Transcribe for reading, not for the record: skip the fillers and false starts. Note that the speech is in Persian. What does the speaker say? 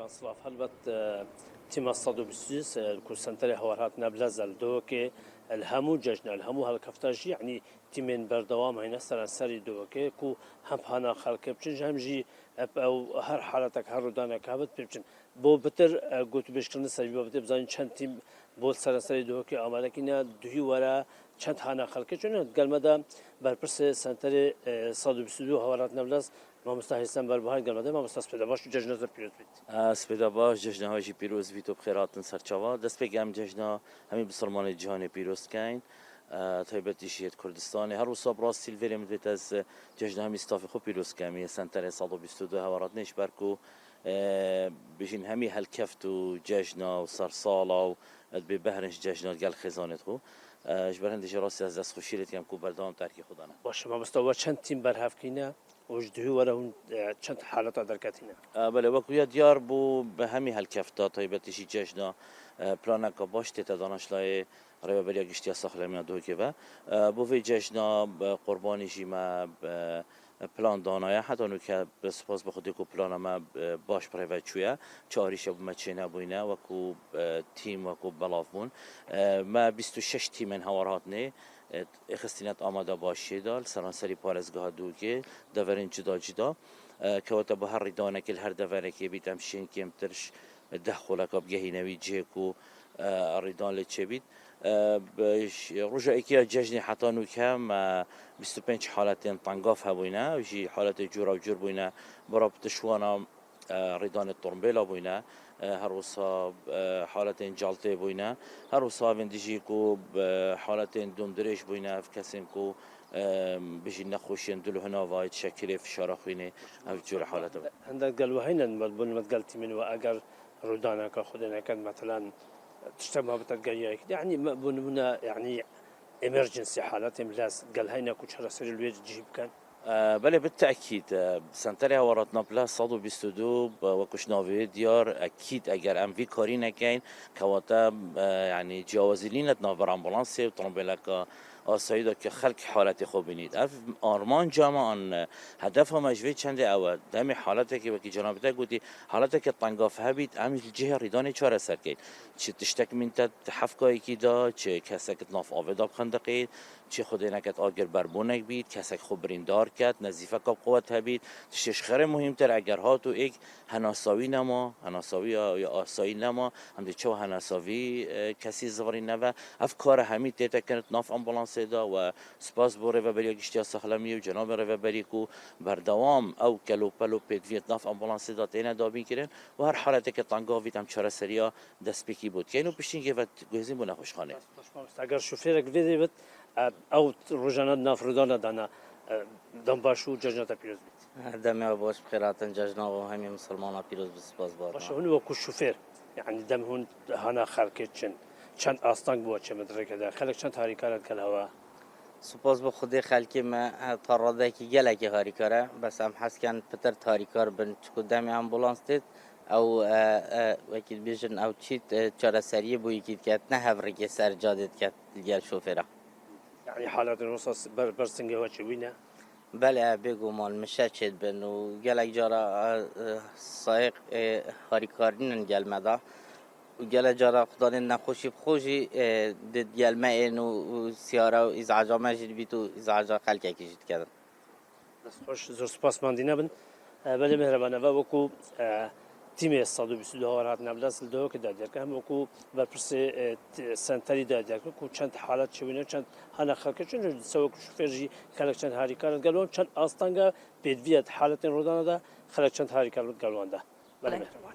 بانصلاف هلبت تیم استادو بسیس کورسنتری هوارات نبلز الدوكي الهمو ججنا الهمو هالكفتاجي يعني تيمين بردوام هنا سرانسري دوكي كو هم هانا خلق بچن هم جي او هر حالتك هر رودانا كابت بچن بو بتر قلت بشكل سري بو بتر بزاين چند تيم بول سرانسري دوكي آماده كينا دوهي ورا چند هانا خلق چون قال مدى برپرس سنتری صادو بسیدو هوارات نبلز ما مستحسن برباهی قال مدى ما مستحسن باش ججنا زر پیروز بید سپیدا باش جشن هایی پیروز بیت و بخیراتن سرچاوا دست بگم جشن همین بسرمان جهانی پیروز کن تایبەتی شیعت کردستانی هر وصاب راس سیلوری مدت از جشن همی استافی خوب پیروز کمی سنتر 122 هوارات نیش برکو بجین همی هالکفت و جشن و سرسالا و به بهرنش جشن گل خزانت خو جبران دیجی راستی از دست خوشیلت کم کو بردام ترکی خودانه باشه ما مستوى چند تیم برهف کینه وجدهی وره هون چند حالت درکتینه بله وقتی دیار بو به همی هالکفتا تایبەتی شی جشن پلانک باش تدانش لای رای برای گشتی ساخته میاد دوی که با وی جشن قربانی جیما پلان دانایی حتی اون که سپاس بخوادی کو پلان ما باش برای چویا چهاریش اب مچینه بوینه و کو تیم و کو بلافون ما 26 تیم هوارات نه اخستینات آماده باشی دال سرانسری پارزگاه دو که دورین جدا که وقت به هر ریدانه که هر دوره که بیتم شین کم ترش دخولک اب جهی نوی جیکو ریدان لچه بید رجعی که جشنی حتی نوکم 25 حالتين طنقاف هبوينا وشي حالة جورا وجور بوينا برابط شوانا ريدان الطرمبيلا بوينا هروسا حالتين جالتي بوينا هروسا فينديجيكو حالتين دوندريش بوينا في كاسينكو بيجي نخوشين دلو هنا وايد شكلي في شارخويني في جور حالته عندك قالوا هنا ما قلتي من واجر رودانا كاخذنا كان مثلا تجتمع بتلقى يعني بنا يعني emergency حالات املاس قال هينا كوش راسل الويج جيب كان بله بالتأكيد سنتري هوارات نابلا صادو بيستودو وكش ناوي ديار أكيد أجر أم في كاري نكين كواتا يعني جوازلين نافر أمبولانسي وطرمبلكا آسایید که خلق حالت خوب بینید. اف آرمان جامعان هدف هم اجوی چنده اول دمی حالتی که وکی جناب تا گویی حالتی که تنگاف هبید امی جه ریدانی چهار سر کید. چه تشتک من تا حفکایی کی دا چه کسی که ناف آویداب خندقید چه خودی نکت آگر بربونک بید کسی خوب بریندار کرد نزیفه کاب قوت هبید تشش خیر مهمتر اگر ها تو یک هناساوی نما هناساوی یا آسایی نما هم دی چه هناساوی کسی زوری نوا افکار همین تیتا کنت ناف آمبولانس دا و سپاس بو ریوبری گشتیا سخلمی و جناب ریوبری کو بردوام او کلو پلو پیدویت ناف آمبولانس دا تینا دابین کرن و هر حالتی که تنگاویت هم چهار سریا دست پیکی بود که اینو پشتین که وقت گویزیم بو نخوشخانه اگر شوفیرک ویدیوت او روزانه نافردان دانا دنباشو ججنات پیروز بید دمی باش بخیراتن ججنا و همه مسلمان پیروز بسپاس باد باشه هون وکو شوفیر يعني دم هون هنا خلقت چند آستانگ بود چه مدرک ده خلق چند تاریکارت کل هوا سپاس به خودی خلکی ما تراده کی گله کی هاریکاره بس هم حس کن پتر تاریکار بن چکو دمی امبولانس دید او وکیل بیشن او چیت چهار سریه بوی کید که نه هفرگی سر جادت که دیگر شوفره يعني حالات الوسط برسنجه هو شوينه بله بگو مال مشچد بن و گله جارا سایق هاریکارین گل مدا و گله جارا خدای نخوشی بخوشی دید گل ما اینو سیاره و ازعاج ماجد بیتو ازعاج خلقه کشید کردن. خوش زور سپاس ماندینه بن ولی مهربانه و وکو تیم استادو بسیار هوارات نبلاس دو که دادر که هم وکو برپرس سنتری دادر که چند حالت شوینه چند هنر خلق چون سوق شوفرجی خلق چند هاریکار گلوان چند آستانگا بدویت حالت رودانه دا خلق چند هاریکار گلوان دا ولی مهربانه